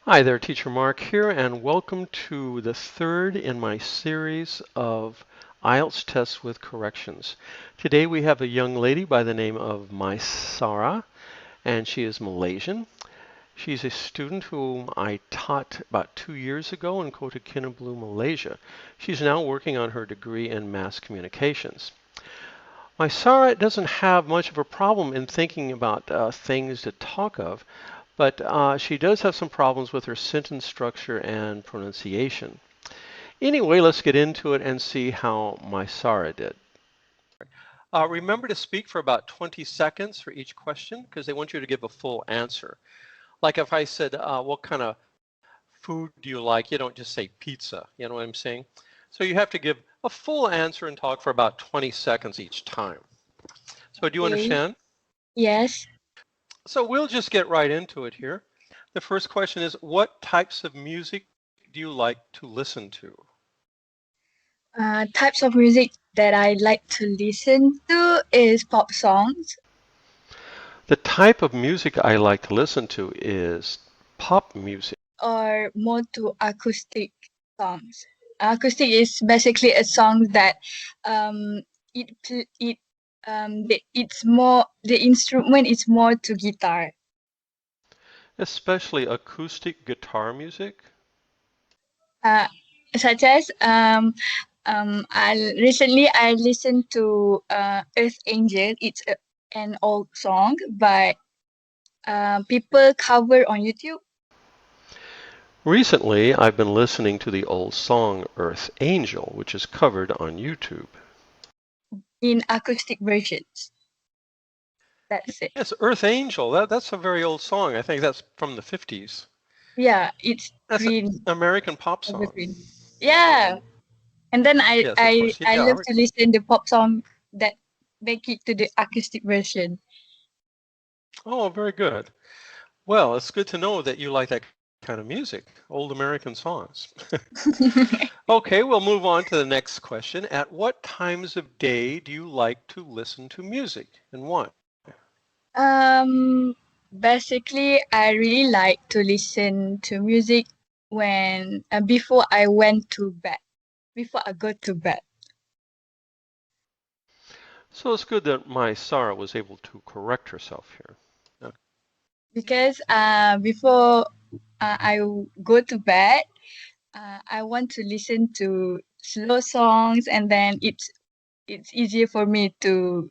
Hi there, Teacher Mark here, and welcome to the third in my series of IELTS tests with corrections. Today we have a young lady by the name of Maisara, and she is Malaysian. She's a student whom I taught about 2 years ago in Kota Kinabalu, Malaysia. She's now working on her degree in mass communications. Maisara doesn't have much of a problem in thinking about things to talk of, but she does have some problems with her sentence structure and pronunciation. Anyway, let's get into it and see how Maisara did. Remember to speak for about 20 seconds for each question because they want you to give a full answer. Like if I said, what kind of food do you like? You don't just say pizza. You know what I'm saying? So you have to give a full answer and talk for about 20 seconds each time. So do you Okay. understand? Yes. So we'll just get right into it here. The first question is, what types of music do you like to listen to? Types of music that I like to listen to is pop songs. The type of music I like to listen to is pop music. Or more to acoustic songs. Acoustic is basically a song that um it's more the instrument is more to guitar. Especially acoustic guitar music. Uh, Such as I listened to Earth Angel. It's an old song, but people cover on YouTube. Recently, I've been listening to the old song Earth Angel, which is covered on YouTube. In acoustic versions. That's it. Yes, Earth Angel, that's a very old song. I think that's from the 50s. Yeah, it's That's an green, American pop song. evergreen. Yeah, and then I Yes, of I course. I Yeah, I love to listen the pop song that make it to the acoustic version. oh, very good. Well, it's good to know that you like that kind of music, old American songs. Okay, we'll move on to the next question. At what times of day do you like to listen to music and why? um, Basically, I really like to listen to music when before I went to bed, before I go to bed. So it's good that my Sarah was able to correct herself here. Okay. Because before I go to bed, I want to listen to slow songs, and then it's easier for me to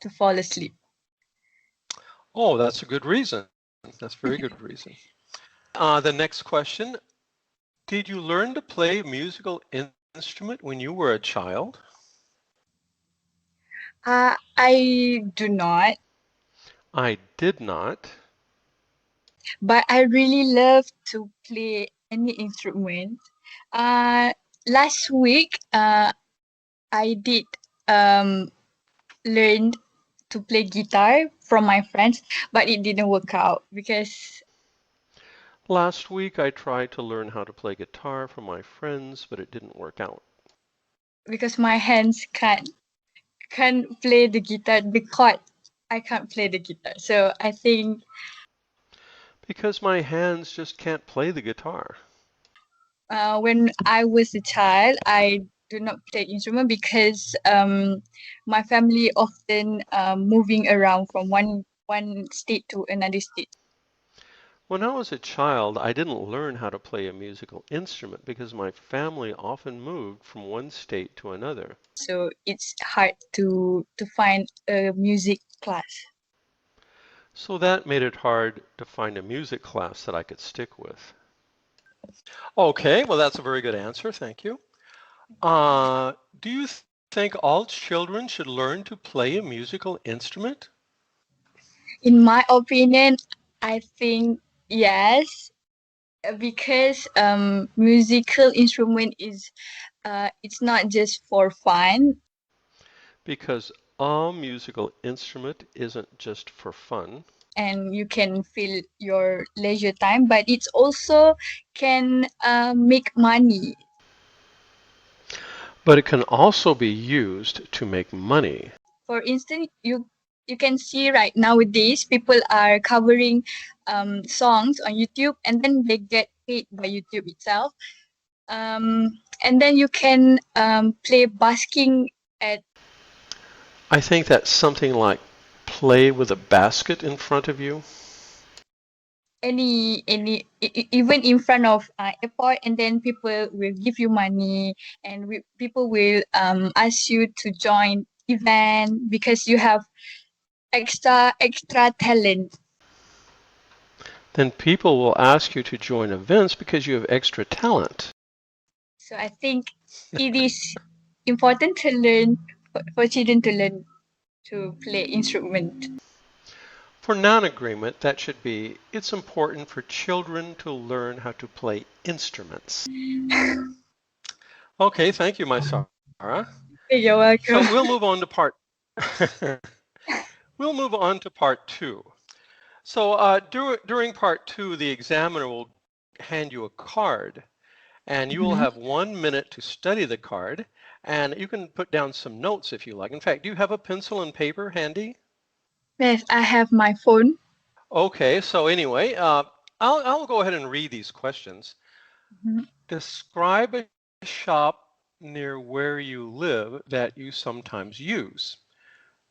to fall asleep. Oh, that's a good reason. That's a very good reason. The next question, did you learn to play a musical instrument when you were a child? I do not, I did not. but I really love to play any instrument. Uh, Last week, I did um learn to play guitar from my friends, but it didn't work out Last week I tried to learn how to play guitar from my friends, but it didn't work out. because my hands can't play the guitar because I can't play the guitar. So I think Because my hands just can't play the guitar. when I was a child, I do not play instrument because my family often moving around from one state to another state. When I was a child, I didn't learn how to play a musical instrument because my family often moved from one state to another. So it's hard to find a music class. So that made it hard to find a music class that I could stick with. Okay, well, that's a very good answer. Thank you. Uh, do you think all children should learn to play a musical instrument? In my opinion, I think yes, because musical instrument is it's not just for fun, Because a musical instrument isn't just for fun, and you can fill your leisure time, but it's also can make money. but it can also be used to make money. For instance, you can see right nowadays people are covering songs on YouTube, and then they get paid by YouTube itself. And then you can play basking at I think that's something like play with a basket in front of you. even in front of airport, and then people will give you money, and people will ask you to join event because you have extra talent. Then people will ask you to join events because you have extra talent. So I think it is important to learn for children to learn to play instrument. For non-agreement, that should be, it's important for children to learn how to play instruments. Okay, thank you, Maisara. You're welcome. So we'll move on to part we'll move on to part 2. So during part 2, the examiner will hand you a card, and you will have 1 minute to study the card, and you can put down some notes if you like. In fact, do you have a pencil and paper handy? Yes, I have my phone. Okay, so anyway, I'll go ahead and read these questions. Mhm. Describe a shop near where you live that you sometimes use.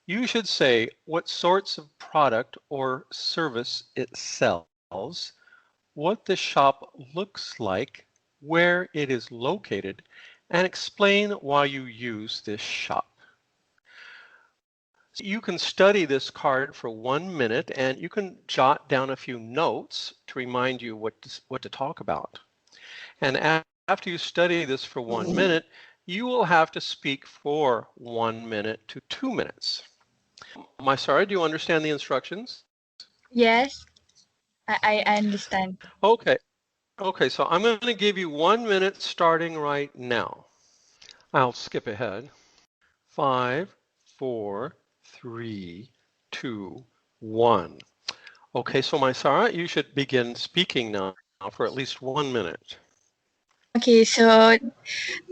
You should say what sorts of product or service it sells, what the shop looks like, where it is located, and explain why you use this shop. So you can study this card for 1 minute, and you can jot down a few notes to remind you what to talk about. And after you study this for 1 minute, you will have to speak for 1 minute to 2 minutes. Maisara, do you understand the instructions? Yes, I understand. Okay. Okay, so I'm going to give you 1 minute starting right now. I'll skip ahead. 5, 4, 3, 2, 1. Okay, so Maisara, you should begin speaking now for at least 1 minute. Okay, so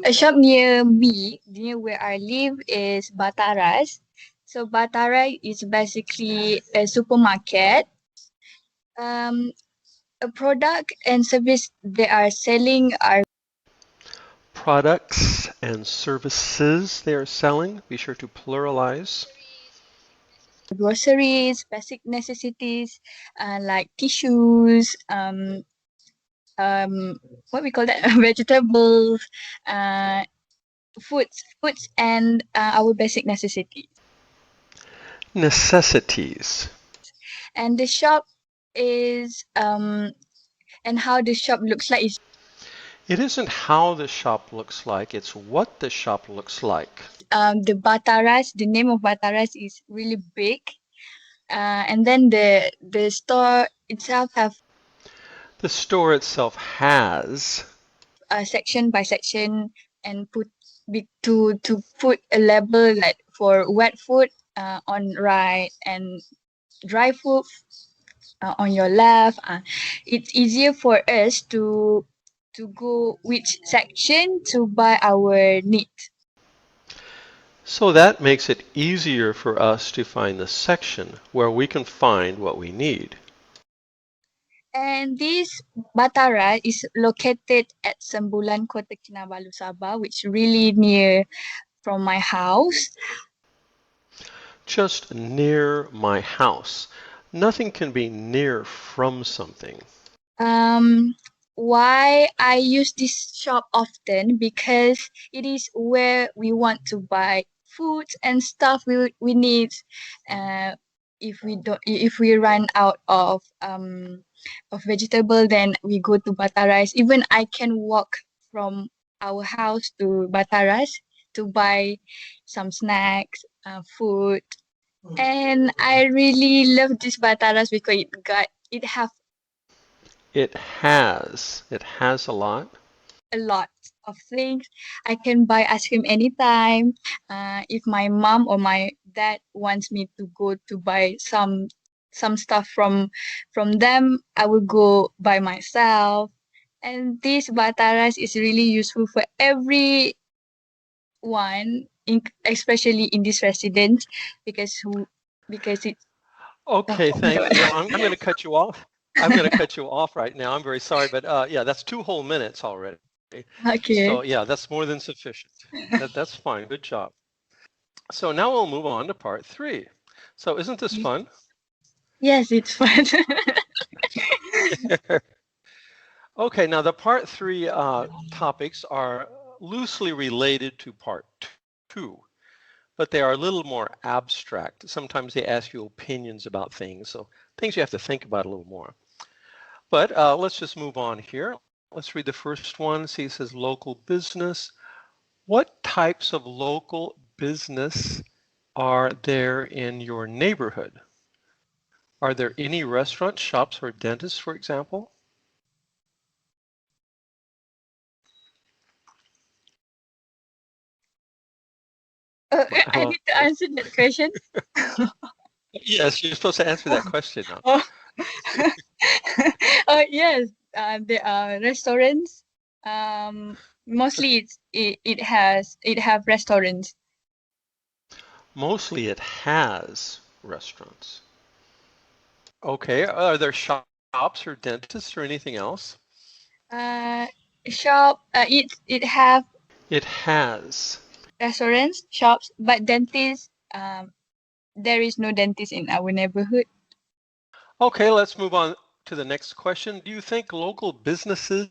a shop near me, near where I live, is Bataras. So Batara is basically a supermarket. Um, a product and service they are selling are Products and services they are selling, be sure to pluralize. groceries, basic necessities, like tissues, what we call that, vegetables, uh, foods, and our basic necessities. Necessities. And the shop is and how the shop looks like is It isn't how the shop looks like, it's what the shop looks like. the Bataras. The name of Bataras is really big, and then the store itself have The store itself has. section by section, and to put a label like for wet food on right and dry food on your left. It's easier for us to go which section to buy our need. So that makes it easier for us to find the section where we can find what we need. And this Batara is located at Sembulan, Kota Kinabalu, Sabah, which really near from my house. Just near my house. Nothing can be near from something. Um, why I use this shop often because it is where we want to buy food and stuff we need. Uh, if we run out of vegetable, then we go to Bataras. Even I can walk from our house to Bataras to buy some snacks, food, and I really love this Bataras because it have It has a lot. a lot of things. I can buy ice cream anytime. If my mom or my dad wants me to go to buy some stuff from them, I will go by myself. And this Bataras is really useful for everyone, especially in this residence, because because it's Okay, thank you. Well, I'm going to cut you off. I'm going to cut you off right now. I'm very sorry, but yeah, that's 2 whole minutes already. Okay. So yeah, that's more than sufficient. That's fine. Good job. So now we'll move on to part 3. So isn't this fun? Yes, it's fun. Okay, now the part 3 topics are loosely related to part 2, but they are a little more abstract. Sometimes they ask you opinions about things, so things you have to think about a little more. But let's just move on here. Let's read the first one. See, it says local business. What types of local business are there in your neighborhood? Are there any restaurants, shops, or dentists, for example? I Hello? need to answer that question. Yes, you're supposed to answer that question now. Oh, yes. There are restaurants. Mostly it have restaurants. Mostly it has restaurants. Okay, are there shops or dentists or anything else? Uh, shop. It have It has. restaurants, shops, but dentists. There is no dentist in our neighborhood. Okay, let's move on to the next question. Do you think local businesses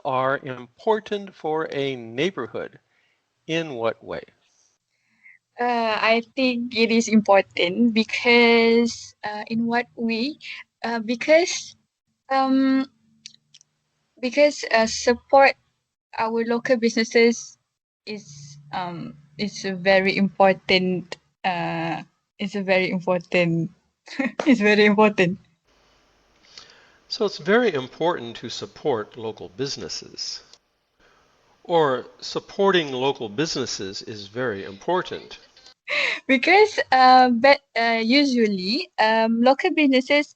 are important for a neighborhood? In what way? I think it is important because in what way? Because um support our local businesses is a very important it's a very important it's very important. So it's very important to support local businesses. Or supporting local businesses is very important. Because but usually local businesses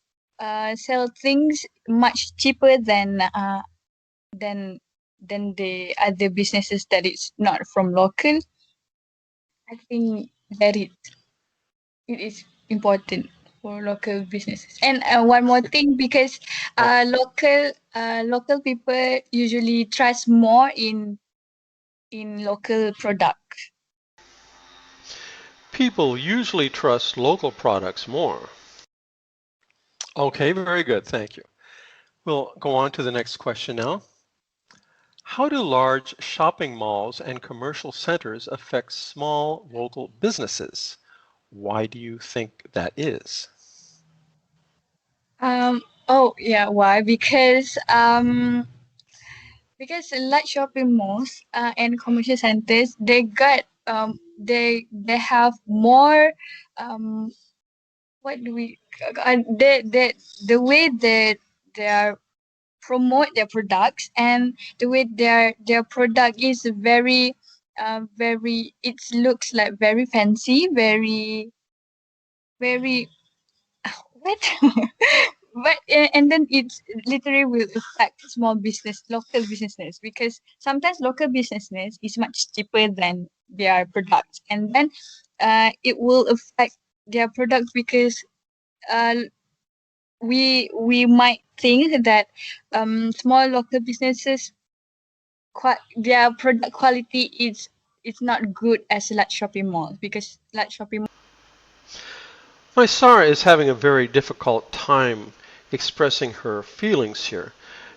sell things much cheaper than than the other businesses that is not from local. I think that it is important for local businesses. And one more thing, because Oh, local people usually trust more in local products. people usually trust local products more. Okay, very good. Thank you. We'll go on to the next question now. How do large shopping malls and commercial centers affect small local businesses? Why do you think that is? Oh yeah, why? Because large shopping malls and commercial centers, they have more um what do we the way that they are promote their products, and the way their product is very, it looks like very fancy, very what but and then it's literally will affect small business, local businesses, because sometimes local businesses is much cheaper than their products, and then it will affect their product because uh we might think that small local businesses their product quality is it's not good as large shopping malls, because large shopping Maisara is having a very difficult time expressing her feelings here.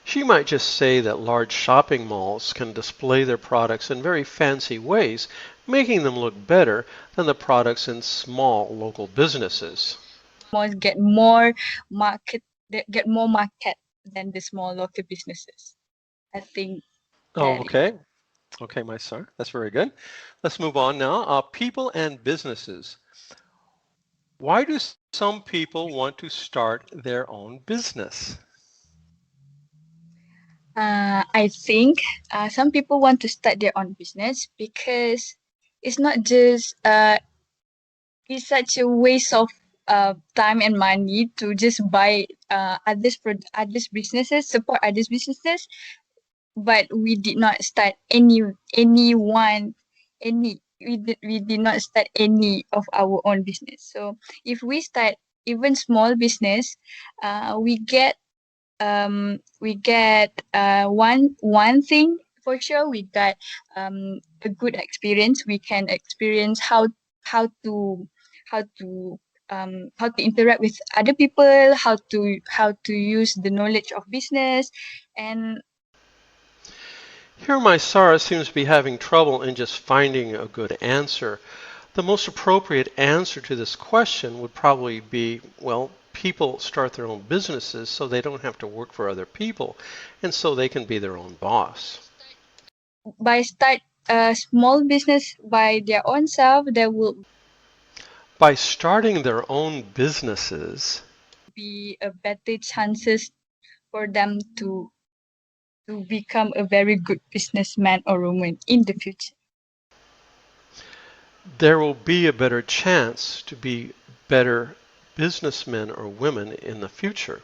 She might just say that large shopping malls can display their products in very fancy ways, making them look better than the products in small local businesses. malls get more market than the small local businesses. I think Oh, that is. okay. Okay, Maisara, that's very good. Let's move on now. People and businesses. Why do some people want to start their own business? I think some people want to start their own business because it's not just it's such a waste of time and money to just buy others businesses, support others businesses, but we did not start any we did not start any of our own business. So if we start even small business, we get one thing for sure. We got a good experience. We can experience how to how to how to interact with other people, how to use the knowledge of business. And Here, Maisara seems to be having trouble in just finding a good answer. The most appropriate answer to this question would probably be, well, people start their own businesses so they don't have to work for other people, and so they can be their own boss. by start a small business by their own self, there will By starting their own businesses, be a better chances for them to become a very good businessman or woman in the future. there will be a better chance to be better businessmen or women in the future.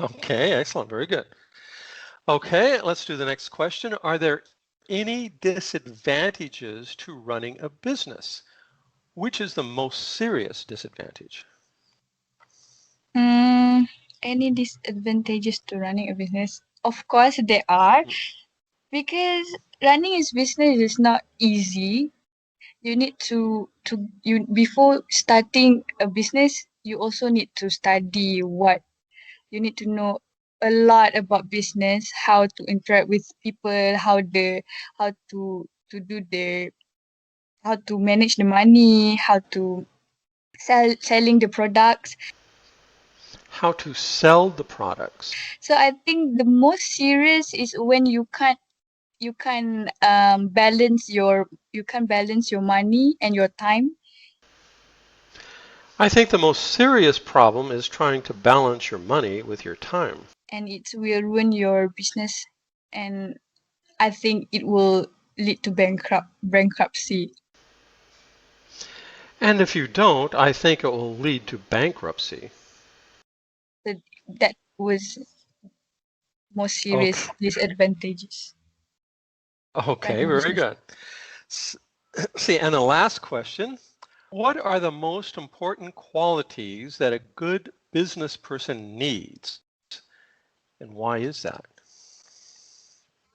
Okay, excellent, very good. Okay, let's do the next question. Are there any disadvantages to running a business? Which is the most serious disadvantage? Mm, any disadvantages to running a business? Of course, there are, because running a business is not easy. You need to you before starting a business, you also need to study what you need to know a lot about business, how to interact with people, how to do the how to manage the money, how to selling the products. How to sell the products. So I think the most serious is when you can't balance your money and your time. I think the most serious problem is trying to balance your money with your time. And it will ruin your business, and I think it will lead to bankruptcy. And if you don't, I think it will lead to bankruptcy. That was most serious Okay, disadvantages okay, running very business. good. S- See, and the last question, what are the most important qualities that a good business person needs, and why is that?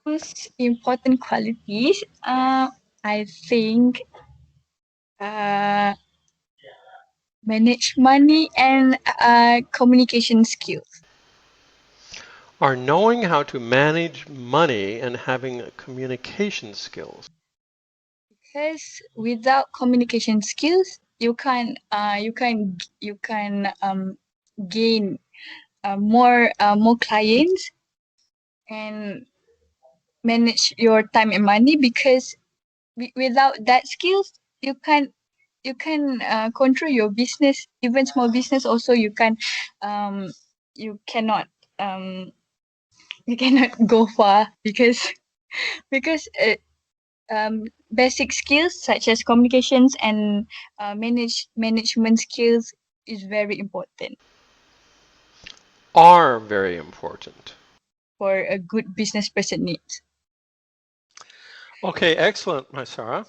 Most important qualities, I think, uh, manage money and communication skills. Are knowing how to manage money and having communication skills. Because without communication skills, you can gain more clients and manage your time and money. Because without that skills, you can control your business, even small business. Also, um you cannot um you cannot go far, because basic skills such as communications and management skills is very important Are very important. for a good business person needs. Okay, excellent, Maisara.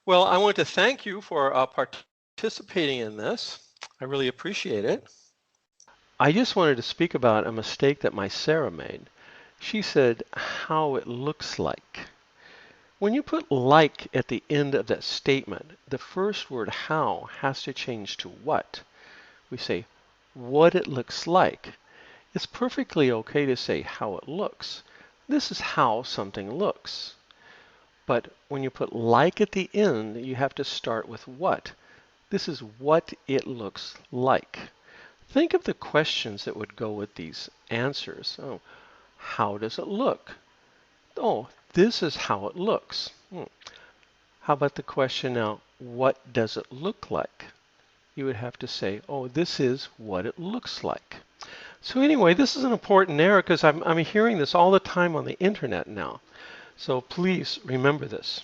Well, I want to thank you for participating in this. I really appreciate it. I just wanted to speak about a mistake that Maisara made. She said how it looks like. When you put like at the end of that statement, the first word how has to change to what. We say what it looks like. It's perfectly okay to say how it looks. This is how something looks. But when you put like at the end, you have to start with what. This is what it looks like. Think of the questions that would go with these answers. Oh, how does it look? Oh, this is how it looks. How about the question now, what does it look like? You would have to say, oh, this is what it looks like. So anyway, this is an important error because I'm hearing this all the time on the internet now. So please remember this.